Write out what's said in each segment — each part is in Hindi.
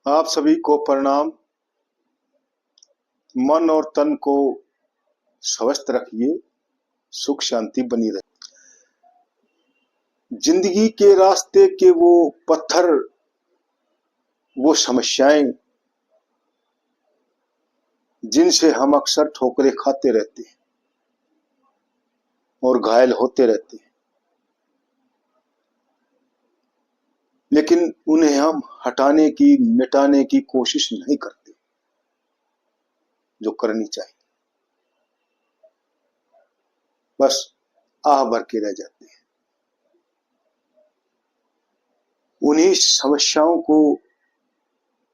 आप सभी को प्रणाम। मन और तन को स्वस्थ रखिए, सुख शांति बनी रहे। जिंदगी के रास्ते के वो पत्थर, वो समस्याएं जिनसे हम अक्सर ठोकरें खाते रहते हैं और घायल होते रहते हैं, लेकिन उन्हें हम हटाने की, मिटाने की कोशिश नहीं करते जो करनी चाहिए। बस आह भर के रह जाते हैं। उन्हीं समस्याओं को,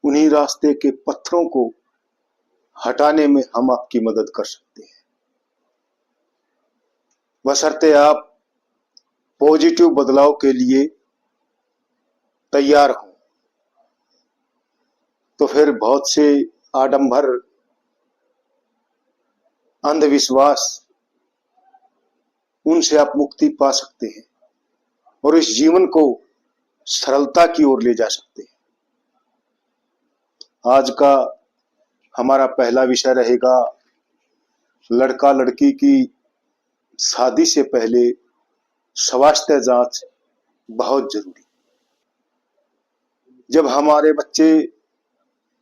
उन्हीं रास्ते के पत्थरों को हटाने में हम आपकी मदद कर सकते हैं, बशर्ते आप पॉजिटिव बदलाव के लिए तैयार हों। तो फिर बहुत से आडंबर, अंधविश्वास, उनसे आप मुक्ति पा सकते हैं और इस जीवन को सरलता की ओर ले जा सकते हैं। आज का हमारा पहला विषय रहेगा लड़का लड़की की शादी से पहले स्वास्थ्य जांच बहुत जरूरी। जब हमारे बच्चे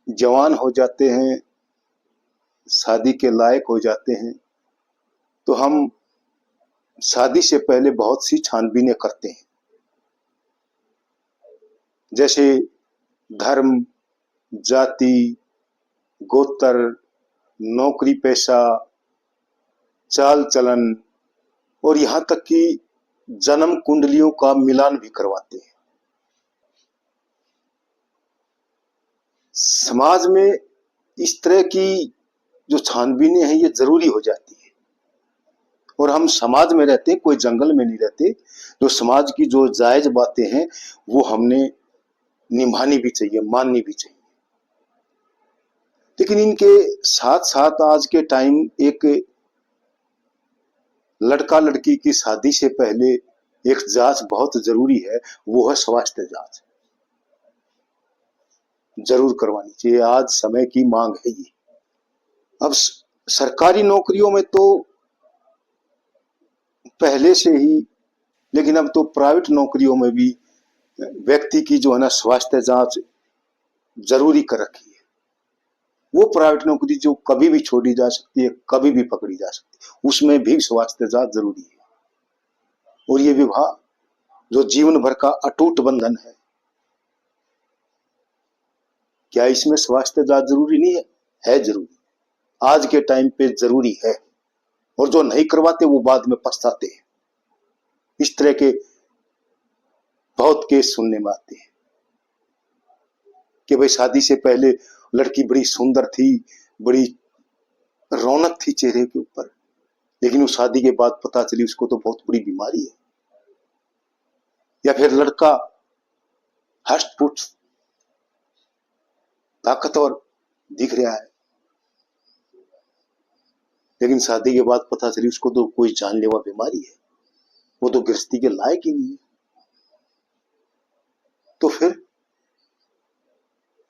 जवान हो जाते हैं, शादी के लायक हो जाते हैं, तो हम शादी से पहले बहुत सी छानबीनें करते हैं, जैसे धर्म, जाति, गोत्र, नौकरी पेशा, चाल चलन और यहां तक कि जन्म कुंडलियों का मिलान भी करवाते हैं। समाज में इस तरह की जो छानबीनें हैं ये जरूरी हो जाती है। और हम समाज में रहते हैं, कोई जंगल में नहीं रहते। जो समाज की जो जायज बातें हैं वो हमने निभानी भी चाहिए, माननी भी चाहिए। लेकिन इनके साथ साथ आज के टाइम एक लड़का लड़की की शादी से पहले एक जांच बहुत जरूरी है, वो है स्वास्थ्य जांच। जरूर करवानी चाहिए, आज समय की मांग है ये। अब सरकारी नौकरियों में तो पहले से ही, लेकिन अब तो प्राइवेट नौकरियों में भी व्यक्ति की जो है ना स्वास्थ्य जांच जरूरी कर रखी है। वो प्राइवेट नौकरी जो कभी भी छोड़ी जा सकती है, कभी भी पकड़ी जा सकती है, उसमें भी स्वास्थ्य जांच जरूरी है। और ये विभाग जो जीवन भर का अटूट बंधन है, क्या इसमें स्वास्थ्य जांच जरूरी नहीं है? है जरूरी, आज के टाइम पे जरूरी है। और जो नहीं करवाते वो बाद में पछताते हैं। इस तरह के बहुत केस सुनने में आते हैं कि भाई शादी से पहले लड़की बड़ी सुंदर थी, बड़ी रौनक थी चेहरे के ऊपर, लेकिन उस शादी के बाद पता चली उसको तो बहुत बड़ी बीमारी है। या फिर लड़का हष्ट पुष्ट ताकतवर दिख रहा है, लेकिन शादी के बाद पता चली उसको तो कोई जानलेवा बीमारी है, वो तो गृहस्थी के लायक ही नहीं है। तो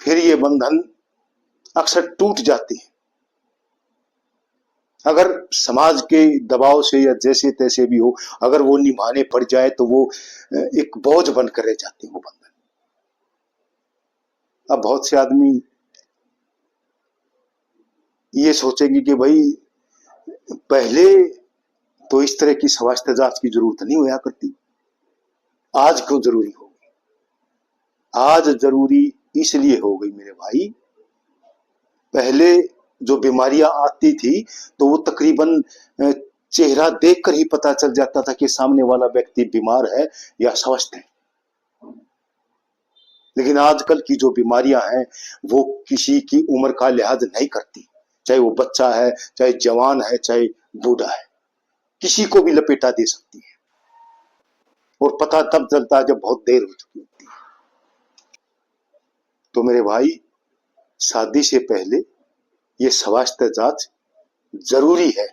फिर ये बंधन अक्सर टूट जाते हैं। अगर समाज के दबाव से या जैसे तैसे भी हो, अगर वो निभाने पड़ जाए तो वो एक बोझ बनकर रह जाते हैं वो बंधन। अब बहुत से आदमी ये सोचेंगे कि भाई पहले तो इस तरह की स्वास्थ्य जांच की जरूरत नहीं हुआ करती, आज क्यों जरूरी हो गई? आज जरूरी इसलिए हो गई मेरे भाई, पहले जो बीमारियां आती थी तो वो तकरीबन चेहरा देखकर ही पता चल जाता था कि सामने वाला व्यक्ति बीमार है या स्वस्थ है। लेकिन आजकल की जो बीमारियां हैं वो किसी की उम्र का लिहाज नहीं करती, चाहे वो बच्चा है, चाहे जवान है, चाहे बूढ़ा है, किसी को भी लपेटा दे सकती है। और पता तब चलता है जब बहुत देर हो चुकी होती है। तो मेरे भाई, शादी से पहले ये स्वास्थ्य जांच जरूरी है,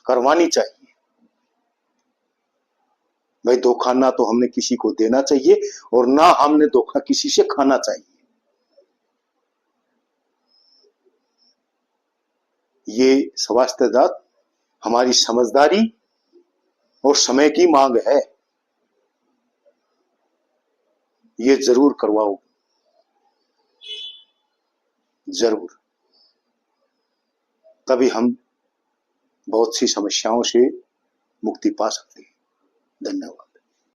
करवानी चाहिए। भाई धोखा ना तो हमने किसी को देना चाहिए और ना हमने धोखा किसी से खाना चाहिए। ये स्वास्थ्य जांच हमारी समझदारी और समय की मांग है। ये जरूर करवाओ, जरूर। तभी हम बहुत सी समस्याओं से मुक्ति पा सकते हैं। धन्यवाद।